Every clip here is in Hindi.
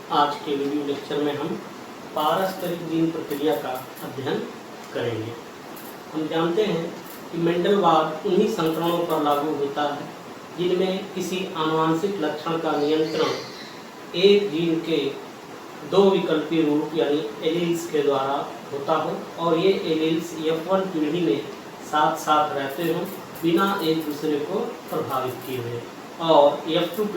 आज के वीडियो लेक्चर में हम पारस्परिक जीन प्रक्रिया का अध्ययन करेंगे। हम जानते हैं कि मेंडलवाद उन्हीं संक्रमणों पर लागू होता है जिनमें किसी आनुवंशिक लक्षण का नियंत्रण एक जीन के दो विकल्पी रूप यानी एलील्स के द्वारा होता हो और ये एलील्स F1 पीढ़ी में साथ साथ रहते हों बिना एक दूसरे को प्रभावित किए हुए, और F2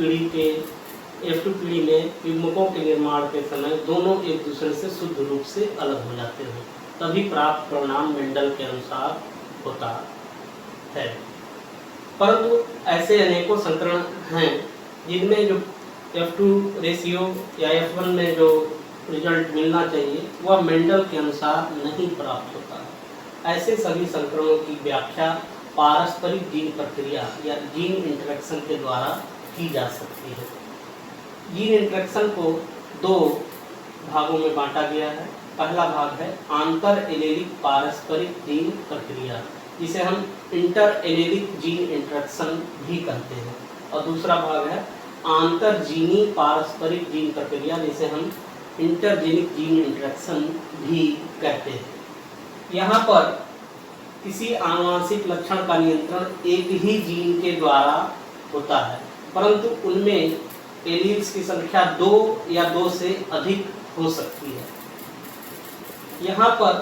पीढ़ी में युग्मकों के निर्माण के समय दोनों एक दूसरे से शुद्ध रूप से अलग हो जाते हैं, तभी प्राप्त परिणाम मेंडल के अनुसार होता है। परंतु ऐसे अनेकों संक्रमण हैं जिनमें जो F2 रेशियो या F1 में जो रिजल्ट मिलना चाहिए वह मेंडल के अनुसार नहीं प्राप्त होता है। ऐसे सभी संक्रमणों की व्याख्या पारस्परिक जीन प्रक्रिया या जीन इंटरेक्शन के द्वारा की जा सकती है। जीन इंटरेक्शन को दो भागों में बांटा गया है। पहला भाग है आंतर एलेलिक पारस्परिक जीन प्रक्रिया, जिसे हम इंटर एलेलिक जीन इंटरेक्शन भी कहते हैं, और दूसरा भाग है आंतर जीनी पारस्परिक जीन प्रक्रिया, जिसे हम इंटरजेनिक जीन इंटरेक्शन भी कहते हैं। यहाँ पर किसी आनुवंशिक लक्षण का नियंत्रण एक ही जीन के द्वारा होता है, परंतु उनमें एलील्स की संख्या 2 या 2 से अधिक हो सकती है। यहाँ पर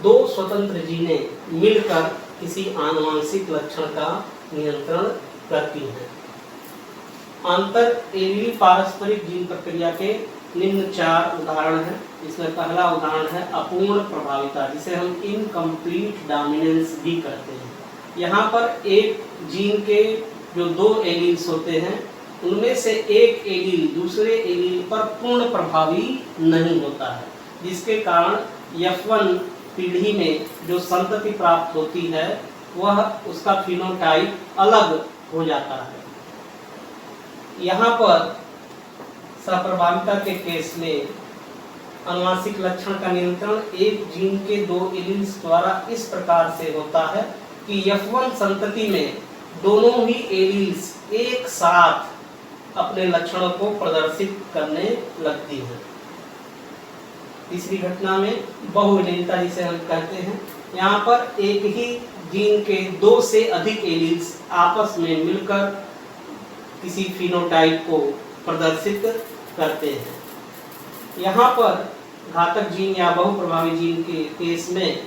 दो स्वतंत्र जीनें मिलकर किसी आनुवंशिक लक्षण का नियंत्रण करती हैं। आंतर एलील पारस्परिक जीन प्रक्रिया के निम्न 4 उदाहरण हैं। इसमें पहला उदाहरण है अपूर्ण प्रभाविता, जिसे हम इनकम्प्लीट डोमिनेंस भी कहते हैं। यहाँ पर एक जीन के जो 2 एलील्स होते हैं उनमें से एक एलील दूसरे एलील पर पूर्ण प्रभावी नहीं होता है, जिसके कारण F1 पीढ़ी में जो संतति प्राप्त होती है वह उसका फिनोटाइप अलग हो जाता है। यहाँ पर सप्रभाविता के केस में आनुवंशिक लक्षण का नियंत्रण एक जीन के 2 एलील्स द्वारा इस प्रकार से होता है कि F1 संतति में दोनों ही एलील्स एक साथ अपने लक्षणों को प्रदर्शित करने लगती हैं। तीसरी घटना में बहुएलीलता जिसे हम कहते हैं, यहाँ पर एक ही जीन के 2 से अधिक एलील्स आपस में मिलकर किसी फिनोटाइप को प्रदर्शित करते हैं। यहाँ पर घातक जीन या बहुप्रभावी जीन के केस में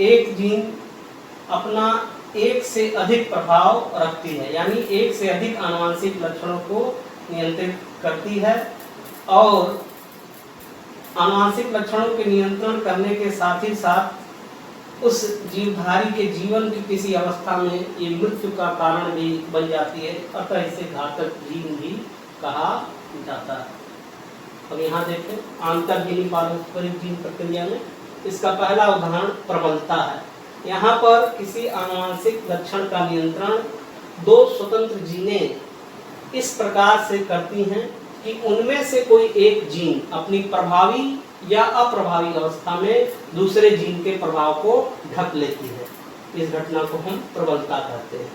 एक जीन अपना एक से अधिक प्रभाव रखती है, यानी एक से अधिक आनुवंशिक लक्षणों को नियंत्रित करती है, और आनुवंशिक लक्षणों के नियंत्रण करने के साथ ही साथ उस जीवधारी के जीवन की किसी अवस्था में ये मृत्यु का कारण भी बन जाती है, अतः इसे घातक जीन भी कहा जाता है। अब यहाँ देखें आंतरजीनी पारस्परिक जीन प्रक्रिया में इसका पहला उदाहरण प्रबलता है। यहाँ पर किसी आनुवंशिक लक्षण का नियंत्रण 2 स्वतंत्र जीनें इस प्रकार से करती हैं कि उनमें से कोई एक जीन अपनी प्रभावी या अप्रभावी अवस्था में दूसरे जीन के प्रभाव को ढक लेती है। इस घटना को हम प्रबलता कहते हैं।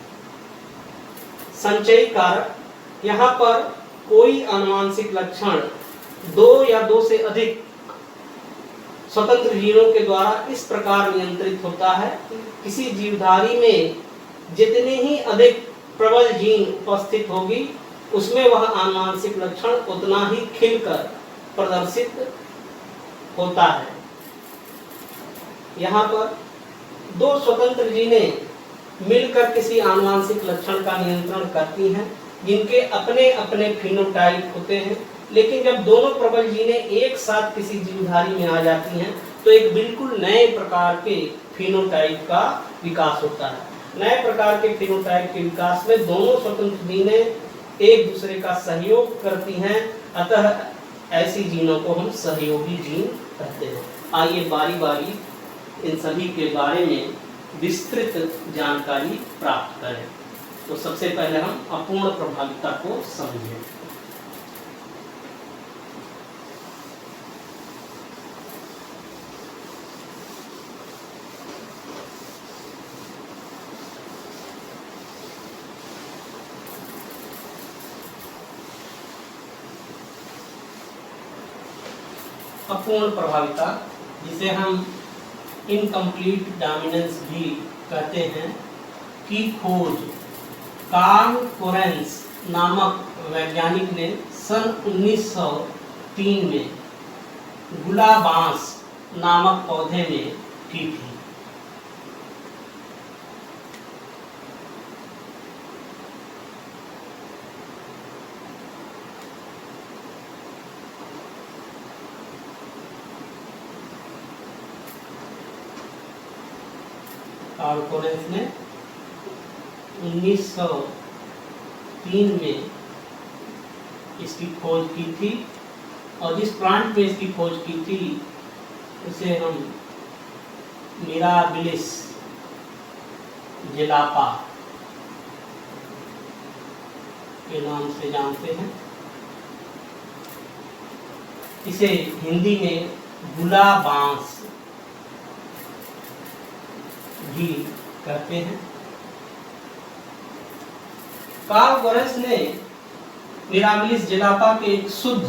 संचयी कारक, यहाँ पर कोई आनुवंशिक लक्षण 2 या 2 से अधिक स्वतंत्र जीनों के द्वारा इस प्रकार नियंत्रित होता है कि किसी जीवधारी में जितने ही अधिक प्रबल जीन उपस्थित होगी उसमें वह आनुवंशिक लक्षण उतना ही खिलकर प्रदर्शित होता है। यहाँ पर 2 स्वतंत्र जीनें मिलकर किसी आनुवंशिक लक्षण का नियंत्रण करती हैं जिनके अपने अपने फिनोटाइप होते हैं, लेकिन जब दोनों प्रबल जीनें एक साथ किसी जीवधारी में आ जाती हैं तो एक बिल्कुल नए प्रकार के फिनोटाइप का विकास होता है। नए प्रकार के फिनोटाइप के विकास में दोनों स्वतंत्र जीनें एक दूसरे का सहयोग करती हैं, अतः ऐसी जीनों को हम सहयोगी जीन कहते हैं। आइए बारी बारी इन सभी के बारे में विस्तृत जानकारी प्राप्त करें। तो सबसे पहले हम अपूर्ण प्रभाविता को समझें। अपूर्ण प्रभाविता, जिसे हम इनकम्प्लीट डोमिनेंस भी कहते हैं, की खोज कार्ल कोरेंस नामक वैज्ञानिक ने सन 1903 में गुलाबांस नामक पौधे में की थी। कार्ल कोरेंस ने 1903 में इसकी खोज की थी, और जिस प्लांट में इसकी खोज की थी उसे हम मिराबिलिस जेलापा के नाम से जानते हैं। इसे हिंदी में गुलाबांस भी कहते हैं। कार्ल कोरेंस ने मिराबिलिस जेलापा के एक शुद्ध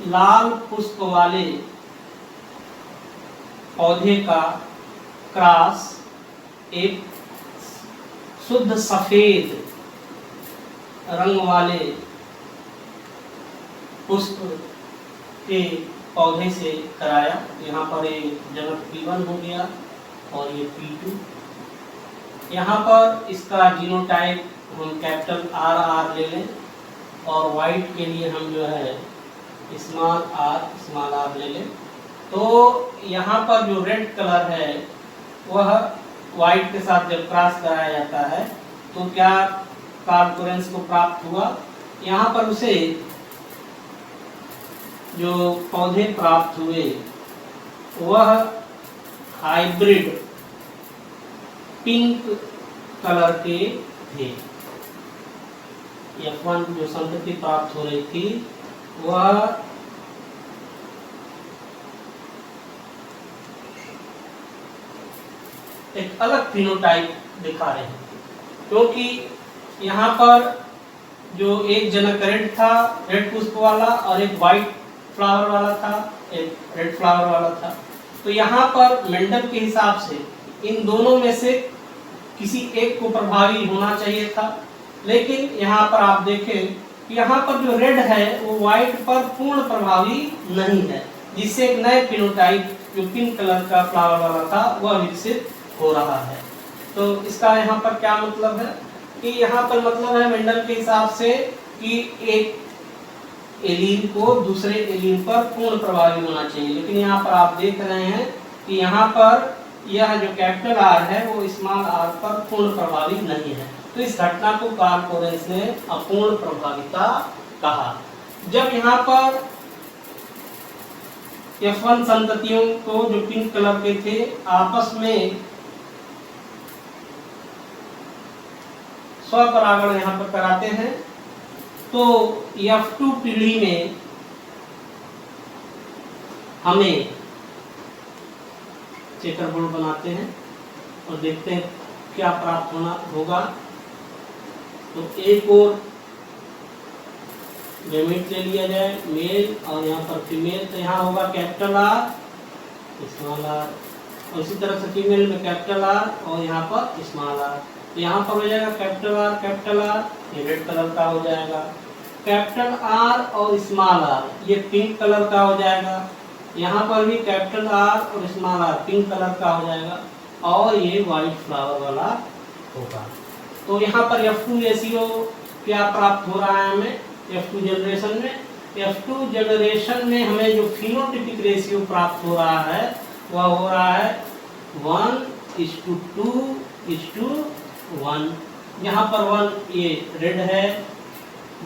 लाल पुष्प वाले पौधे का क्रॉस एक शुद्ध सफेद रंग वाले पुष्प के पौधे से कराया। यहाँ पर एक जनक P1 हो गया और ये P2। यहाँ पर इसका जीनोटाइप हम कैपिटल RR ले लें, और वाइट के लिए हम जो है स्मॉल r ले लें। तो यहाँ पर जो रेड कलर है वह वाइट के साथ जब क्रॉस कराया जाता है तो क्या कार्ल कोरेंस को प्राप्त हुआ, यहाँ पर उसे जो पौधे प्राप्त हुए वह हाइब्रिड पिंक कलर के थे। F1 जो संतति प्राप्त हो रही थी वह एक अलग फिनोटाइप दिखा रहे हैं, क्योंकि यहाँ पर जो एक जनक रेड था, रेड पुष्प वाला, और एक वाइट फ्लावर वाला था, एक रेड फ्लावर वाला था। तो यहाँ पर मेंडल के हिसाब से इन दोनों में से किसी एक को प्रभावी होना चाहिए था, लेकिन यहाँ पर आप देखें कि यहाँ पर जो रेड है वो वाइट पर पूर्ण प्रभावी नहीं है, जिससे एक नए फिनोटाइप जो पिंक कलर का फ्लावर वाला था वह विकसित हो रहा है। तो इसका यहाँ पर क्या मतलब है कि यहाँ पर मतलब है मेंडल के हिसाब से कि एक एलील को दूसरे एलील पर पूर्ण प्रभावी होना चाहिए, लेकिन यहाँ पर आप देख रहे हैं कि यहाँ पर यह जो कैपिटल R है वो स्मॉल r पर पूर्ण प्रभावी नहीं है। तो इस घटना को कार्ल कोरेंस ने अपूर्ण प्रभाविता कहा। जब यहाँ पर F1 संततियों को जो पिंक कलर के थे आपस में स्वपरागण यहाँ पर कराते हैं, तो F2 पीढ़ी में हमें चेकर बोर्ड बनाते हैं और देखते हैं क्या प्राप्त होगा। तो एक और गैमेट ले लिया जाए, मेल और यहाँ पर फीमेल, तो यहाँ होगा कैपिटल R स्मॉल r, और इसी तरह से फीमेल में कैपिटल R और यहाँ पर स्मॉल r। तो यहाँ पर हो जाएगा कैपिटल R, ये रेड कलर का हो जाएगा, कैपिटल R और स्मॉल r ये पिंक कलर का हो जाएगा, यहाँ पर भी कैपिटल R और स्मॉल r पिंक कलर का हो जाएगा, और ये वाइट फ्लावर वाला होगा। तो यहाँ पर F2 रेशियो क्या प्राप्त हो रहा है हमें F2 जनरेशन में? F2 जनरेशन में हमें जो फिनोटिपिक रेशियो प्राप्त हो रहा है वह हो रहा है 1:2:1। यहाँ पर 1 ये रेड है,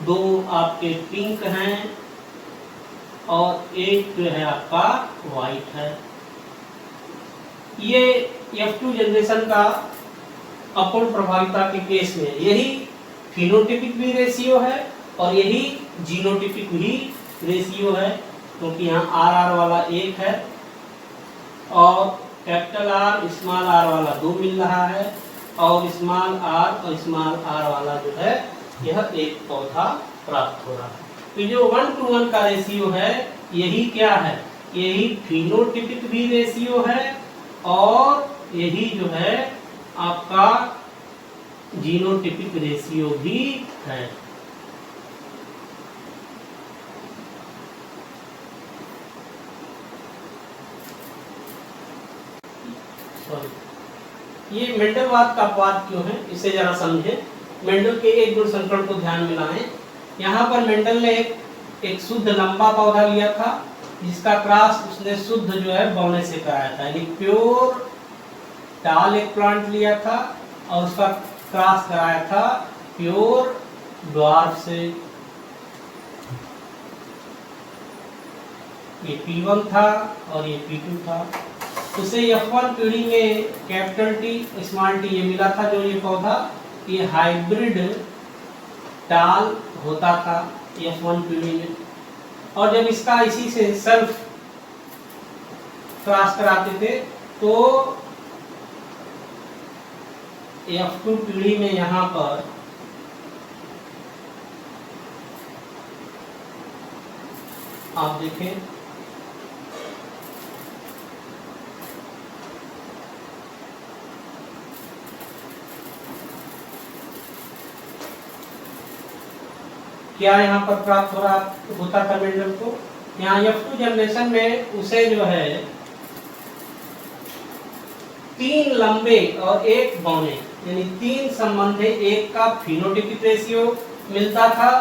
2 आपके पिंक हैं, और 1 जो है आपका वाइट है। ये F2 जनरेशन का अपूर्ण प्रभाविता के केस में यही फिनोटिपिक भी रेशियो है और यही जीनोटिपिक भी रेशियो है, क्योंकि यहाँ RR वाला 1 है और कैपिटल R स्मॉल r वाला 2 मिल रहा है, और स्मॉल r और स्मॉल r वाला जो है यह एक पौधा प्राप्त हो रहा है। कि जो 1:1 का रेशियो है यही क्या है, यही फिनोटिपिक भी रेशियो है और यही जो है आपका जीनोटिपिक रेशियो भी है। ये मेंडलवाद का अपवाद क्यों है, इसे जरा समझें। मेंडल के एक गुण संकरण को ध्यान में लाएं। यहाँ पर मेंडल ने एक शुद्ध लंबा पौधा लिया था जिसका क्रॉस उसने शुद्ध जो है बौने से कराया था, यानी प्योर टाल एक प्लांट लिया था और उसका क्रॉस कराया था प्योर ड्वार्फ से। ये P1 था और ये P2 था। उसे F1 पीढ़ी में कैपिटल T स्मॉल t ये मिला था, जो ये पौधा ये हाइब्रिड टाल होता था F1 पीढ़ी में। और जब इसका इसी से सेल्फ क्रॉस कराते थे तो F2 पीढ़ी में यहाँ पर आप देखें क्या यहाँ पर प्राप्त हो रहा होता था मेंडल को। यहाँ F2 जनरेशन में उसे जो है 3 लंबे और 1 बौने यानी 3 संबंधे 1 का फिनोटिपिक रेशियो मिलता था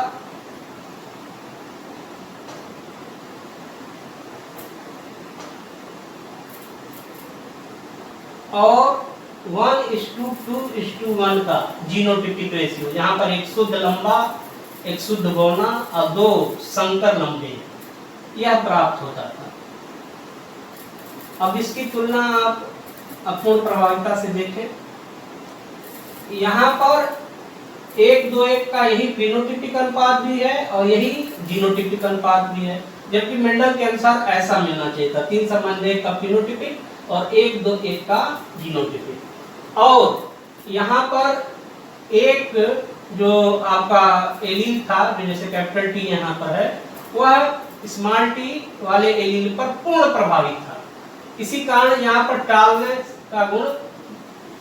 और 1:2:1 का जीनोटिपिक रेशियो, यहाँ पर एक शुद्ध लंबा, एक शुद्ध बौना और 2 संकर लंबे, यह प्राप्त होता था। अब इसकी तुलना आप अपूर्ण प्रभाविता से देखें। यहाँ पर 1:2:1 का यही फिनोटिपिक अनुपात भी है और यही जीनोटिपिक अनुपात भी है, जबकि मेंडल के अनुसार ऐसा मिलना चाहिए था 3 संबंध 1 का फिनोटिपिक और 1:2:1 का जीनोटिपिक। और यहाँ पर एक जो आपका एलील था जो जैसे कैपिटल T यहाँ पर है वह स्मॉल t वाले एलील पर पूर्ण प्रभावी था। इसी कारण यहाँ पर टालनेस का गुण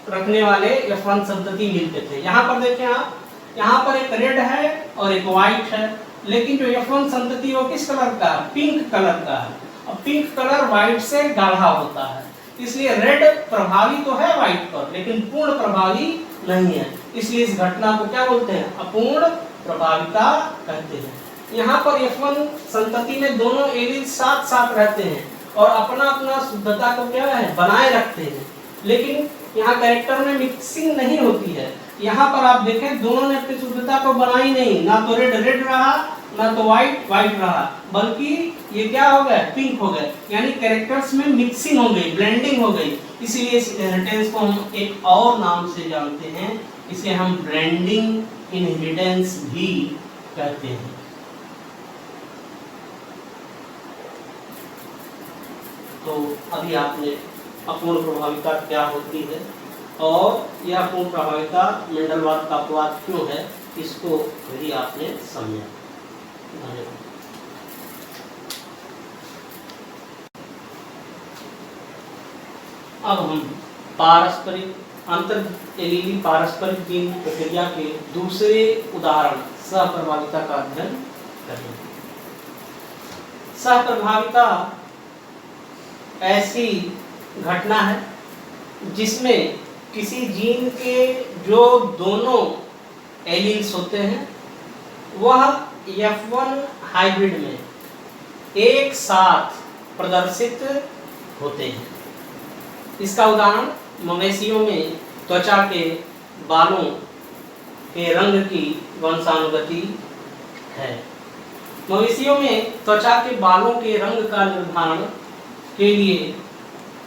रखने वाले F1 संतति मिलते थे। यहाँ पर देखें आप, यहाँ पर एक रेड है और एक व्हाइट है, लेकिन जो F1 संतति वो किस कलर का है, पिंक कलर का है। अब पिंक कलर व्हाइट से गाढ़ा होता है, इसलिए रेड प्रभावी तो है व्हाइट पर लेकिन पूर्ण प्रभावी नहीं है, इसलिए इस घटना को क्या बोलते हैं, अपूर्ण प्रभाविता कहते हैं। यहाँ पर F1 संतति में दोनों एलील साथ साथ रहते हैं और अपना अपना शुद्धता को क्या है बनाए रखते हैं, लेकिन यहाँ कैरेक्टर में मिक्सिंग नहीं होती है। यहाँ पर आप देखें दोनों ने अपनी शुद्धता को बनाई नहीं, ना तो रेड रेड रहा ना तो व्हाइट व्हाइट रहा, बल्कि ये क्या हो गया, पिंक हो गए, यानी कैरेक्टर्स में मिक्सिंग हो गई, ब्लेंडिंग हो गई। इसीलिए इस इनहेरिटेंस को हम एक और नाम से जानते हैं, इसे हम ब्लेंडिंग इनहेरिटेंस भी कहते हैं। तो अभी आपने अपूर्ण प्रभाविता क्या होती है और यह अपूर्ण प्रभाविता मेंडलवाद का अपवाद क्यों है, इसको भी आपने समझा। अब हम पारस्परिक अंतर एलीली पारस्परिक जीन प्रक्रिया के दूसरे उदाहरण सहप्रभाविता का अध्ययन करेंगे। सहप्रभाविता ऐसी घटना है जिसमें किसी जीन के जो दोनों एलील्स होते हैं वह F1 हाइब्रिड में एक साथ प्रदर्शित होते हैं। इसका उदाहरण मवेशियों में त्वचा के बालों के रंग की वंशानुगति है। मवेशियों में त्वचा के बालों के रंग का निर्धारण के लिए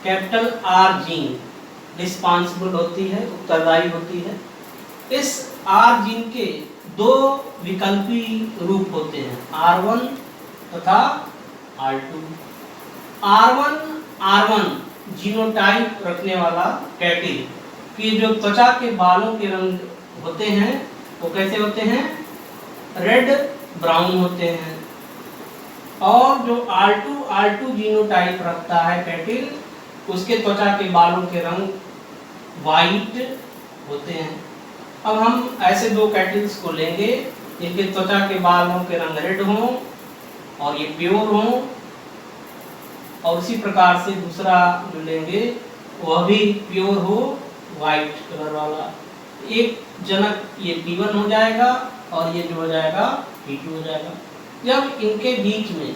कैपिटल R जीन रिस्पांसिबल होती है, उत्तरदायी होती है। इस R जीन के 2 विकल्पी रूप होते हैं, R1 तथा R2। R1 जीनोटाइप रखने वाला कैटिल कि जो त्वचा के बालों के रंग होते हैं वो कैसे होते हैं, रेड ब्राउन होते हैं। और जो R2 जीनोटाइप रखता है कैटिल, उसके त्वचा के बालों के रंग वाइट होते हैं। अब हम ऐसे दो कैटिल्स को लेंगे जिनके त्वचा के बालों के रंग रेड हों और ये प्योर हों, और उसी प्रकार से दूसरा जो लेंगे वह भी प्योर हो, वाइट कलर वाला। एक जनक ये P1 हो जाएगा और ये जो हो जाएगा P2 हो जाएगा। जब इनके बीच में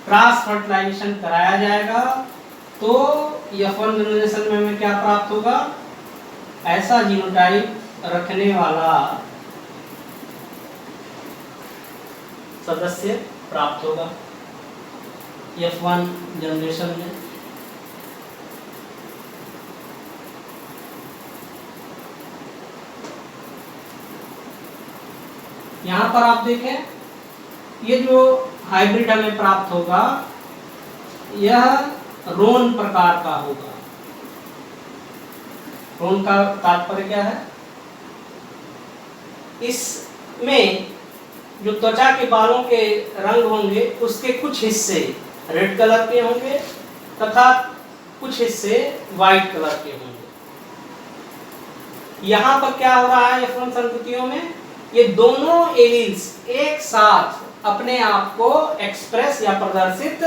क्रॉस फर्टिलाइजेशन कराया जाएगा तो F1 जनरेशन में हमें क्या प्राप्त होगा? ऐसा जीनोटाइप रखने वाला सदस्य प्राप्त होगा F1 जनरेशन में। यहाँ पर आप देखें, ये जो हाइब्रिड हमें प्राप्त होगा यह रोन प्रकार का होगा। रोन का तात्पर्य क्या है? इसमें जो त्वचा के बालों के रंग होंगे उसके कुछ हिस्से रेड कलर के होंगे तथा कुछ हिस्से व्हाइट कलर के होंगे। यहाँ पर क्या हो रहा है F1 संततियों में? ये दोनों एलील्स एक साथ अपने आप को एक्सप्रेस या प्रदर्शित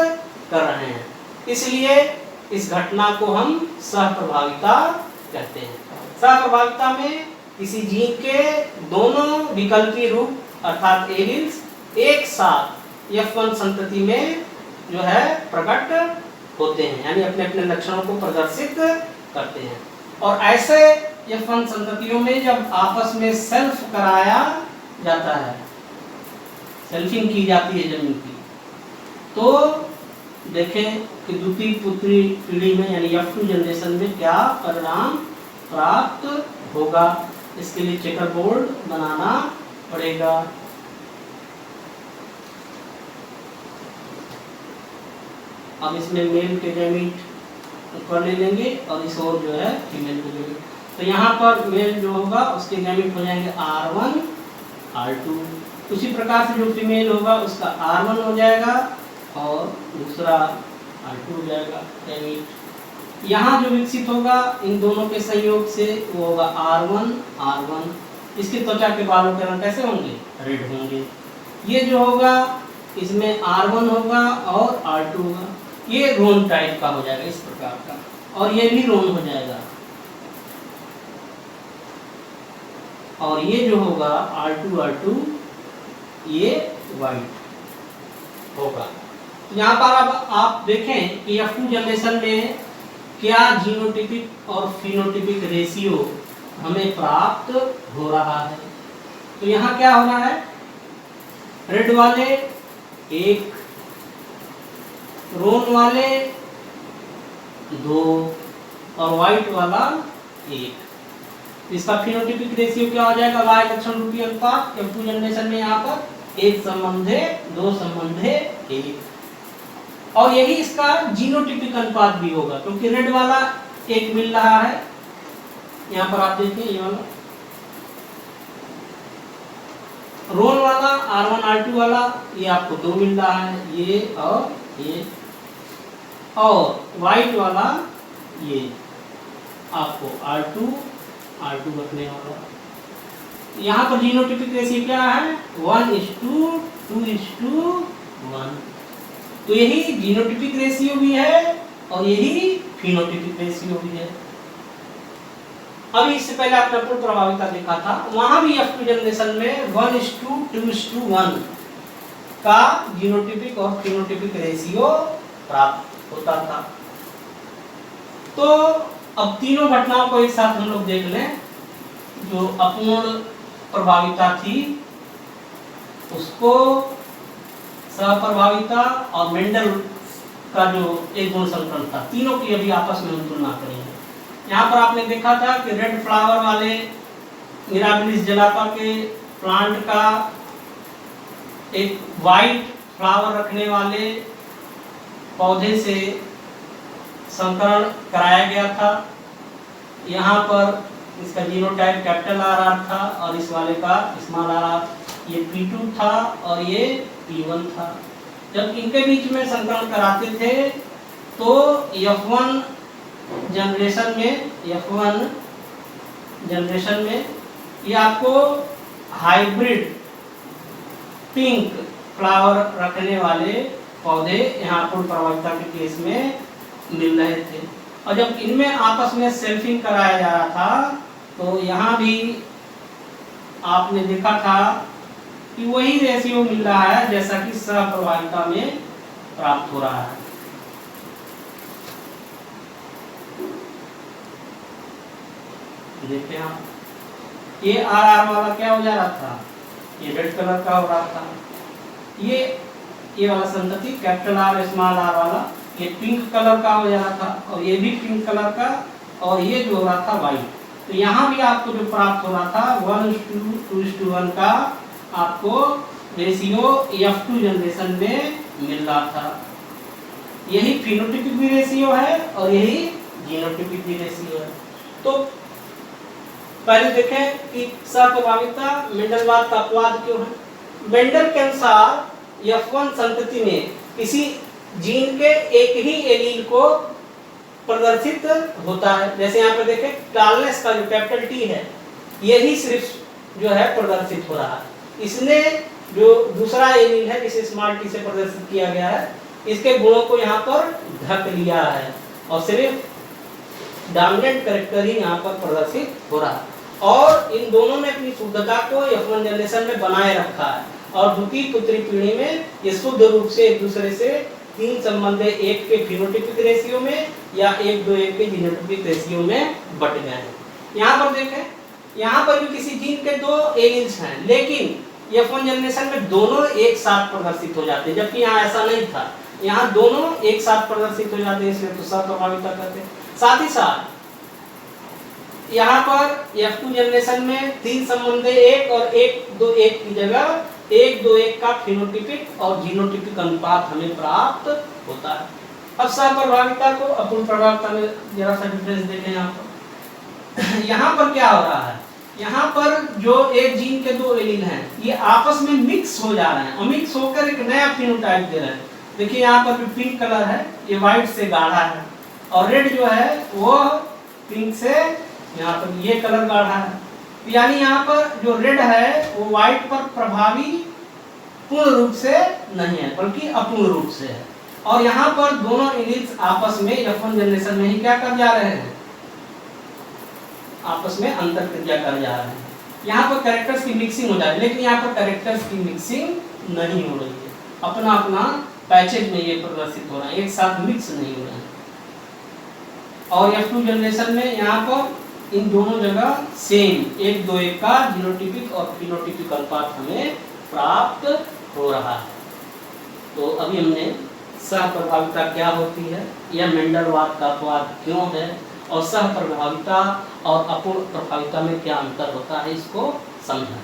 कर रहे हैं, इसलिए इस घटना को हम सहप्रभाविता कहते हैं। सहप्रभाविता में किसी जीन के दोनों विकल्पी रूप अर्थात एलील्स एक साथ F1 संतति में जो है प्रकट होते हैं, यानी अपने अपने लक्षणों को प्रदर्शित करते हैं। और ऐसे F1 संततियों में जब आपस में सेल्फ कराया जाता है, सेल्फिंग की जाती है जन्म की, तो देखें कि द्वितीय पुत्री पीढ़ी में यानी F2 जनरेशन में क्या परिणाम प्राप्त होगा। इसके लिए चेकर बोर्ड बनाना पड़ेगा। अब इसमें मेल के गैमीट ऊपर ले लेंगे और इस ओर जो है फीमेल के गैमीट। तो यहाँ पर मेल जो होगा उसके गैमीट हो जाएंगे R1 R2। उसी प्रकार से जो फीमेल होगा उसका R1 हो जाएगा और दूसरा R2 हो जाएगा गैमीट। यहाँ जो विकसित होगा इन दोनों के संयोग से वो होगा R1 R1। इसकी त्वचा के बालों के रंग कैसे होंगे? रेड होंगे। ये जो होगा इसमें R1 होगा और R2 होगा। ये रोन टाइप का हो जाएगा इस प्रकार का, और ये भी रोन हो जाएगा। और ये जो होगा R2 ये वाइट होगा। तो यहाँ पर अब आप देखें कि F2 जनरेशन में क्या जीनोटिपिक और फिनोटिपिक रेशियो हमें प्राप्त हो रहा है। तो यहाँ क्या हो रहा है? रेड वाले एक, रोन वाले दो और व्हाइट वाला एक। इसका फिनोटिपिक रेशियो क्या हो जाएगा? Y लक्षण रूपी अनुपात F2 जनरेशन में यहाँ पर 1 संबंधे 2 संबंधे 1। और यही इसका जीनोटिपिक अनुपात भी होगा, क्योंकि रेड वाला एक मिल रहा है। यहाँ पर आप देखिए ये वाला रोन वाला R1 R2 वाला ये आपको 2 मिल रहा है, ये और ये। और व्हाइट वाला ये आपको R2 रखने वाला। यहाँ पर जीनोटिपिक रेशियो क्या है? 1:2:1। तो यही जीनोटिपिक रेशियो भी है और यही फिनोटिपिक रेशियो भी है। अभी इससे पहले आपने पूर्ण प्रभाविता देखा था, वहां भी F2 जनरेशन में 1:2:1 का जीनोटिपिक और फिनोटिपिक रेशियो प्राप्त होता था। तो अब तीनों घटनाओं को एक साथ हम लोग देख लें। जो अपूर्ण प्रभाविता थी उसको सहप्रभाविता और मेंडल का जो एक गुण संकरण था, तीनों की अभी आपस में हम तुलना करेंगे। यहाँ पर आपने देखा था कि रेड फ्लावर वाले मिराबिलिस जलापा के प्लांट का एक वाइट फ्लावर रखने वाले पौधे से संकरण कराया गया था। यहाँ पर इसका जीनोटाइप कैपिटल आ रहा था और इस वाले का स्मॉल आ रहा था। ये P2 था और ये P1 था। जब इनके बीच में संकरण कराते थे तो F1 जनरेशन में ये आपको हाइब्रिड पिंक फ्लावर रखने वाले पौधे यहाँ पर प्रवक्ता के केस में मिल रहे थे। और जब इनमें आपस में सेल्फिंग कराया जा रहा था तो यहाँ भी आपने देखा था कि वही रेशियो मिल रहा है जैसा कि सहप्रभाविता में प्राप्त हो रहा है। देखिए आप, ये आर वाला क्या हो जा रहा था, ये रेड कलर का हो रहा था। ये वाला संतति कैपिटल आर स्मॉल आर वाला ये पिंक कलर का हो जा रहा था और ये भी पिंक कलर का, और ये जो हो रहा था वाइट। तो यहाँ भी आपको जो प्राप्त हो रहा था 1:2:1 का आपको रेशियो F2 जनरेशन में मिल रहा था। यही फिनोटाइपिक भी रेशियो है और यही जीनोटाइपिक भी रेशियो है। तो पहले देखें कि सहप्रभाविता मेंडलवाद का अपवाद क्यों है। मेंडल के अनुसार F1 संतति में किसी जीन के एक ही एलील को प्रदर्शित होता है। जैसे यहाँ पे देखें टालनेस का जो कैपिटल T है यही सिर्फ जो है प्रदर्शित हो रहा है। इसने जो दूसरा एलील है जिसे स्मॉल t से प्रदर्शित किया गया है इसके गुणों को यहाँ पर ढक लिया है और सिर्फ डोमिनेंट कैरेक्टर ही यहाँ पर प्रदर्शित हो रहा है। और इन दोनों ने अपनी शुद्धता को F1 जनरेशन में बनाए रखा है और द्वितीय पुत्री पीढ़ी में ये शुद्ध रूप से एक दूसरे से 3 संबंधे 1 के फिनोटाइपिक रेशियो में या 1:1 के जीनोटाइपिक रेशियो में बट गए हैं। यहाँ पर देखें, यहाँ पर भी किसी जीन के 2 एलील्स हैं लेकिन F1 जनरेशन में दोनों एक साथ प्रदर्शित हो जाते हैं, जबकि यहाँ ऐसा नहीं था। यहाँ दोनों एक साथ प्रदर्शित हो जाते हैं, इसलिए तो सहप्रभाविता कहते हैं। साथ ही साथ यहाँ पर F2 जनरेशन में 3 संबंधे 1 और 1:1 की जगह 1:1 का फिनोटाइपिक और जीनोटाइपिक अनुपात हमें प्राप्त होता है। अब सहप्रभाविता को अपूर्ण प्रभाविता में जरा सा डिफरेंस देखें। यहाँ पर क्या हो रहा है, यहाँ पर जो एक जीन के 2 एलील हैं ये आपस में मिक्स हो जा रहे हैं और मिक्स होकर एक नया फिनोटाइप दे रहे हैं। देखिए यहाँ पर जो पिंक कलर है ये व्हाइट से गाढ़ा है और रेड जो है वो पिंक से यहाँ पर ये कलर गाढ़ा है। यानी यहाँ पर जो रेड है वो व्हाइट पर प्रभावी पूर्ण रूप से नहीं है बल्कि अपूर्ण रूप से है। और यहाँ पर दोनों एलील्स आपस में F1 जनरेशन में ही क्या कर जा रहे हैं, आपस में अंतर क्रिया कर जा रहे हैं। यहाँ पर कैरेक्टर्स की मिक्सिंग हो जा रही है लेकिन यहाँ पर कैरेक्टर्स की मिक्सिंग नहीं हो रही है, अपना अपना पैचेज में ये प्रदर्शित हो रहा है, एक साथ मिक्स नहीं हो रहा है। और F2 जनरेशन में यहाँ पर इन दोनों जगह सेम 1:1 का जीनोटाइपिक और फिनोटाइपिक अनुपात हमें प्राप्त हो रहा है। तो अभी हमने सहप्रभाविता क्या होती है, यह मेंडलवाद का अपवाद क्यों है और सहप्रभाविता और अपूर्ण प्रभाविता में क्या अंतर होता है इसको समझा।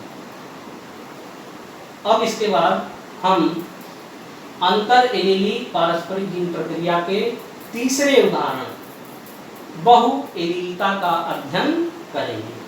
अब इसके बाद हम अंतर एलीली पारस्परिक जीन प्रक्रिया के तीसरे उदाहरण बहु एलीलता का अध्ययन करेंगे।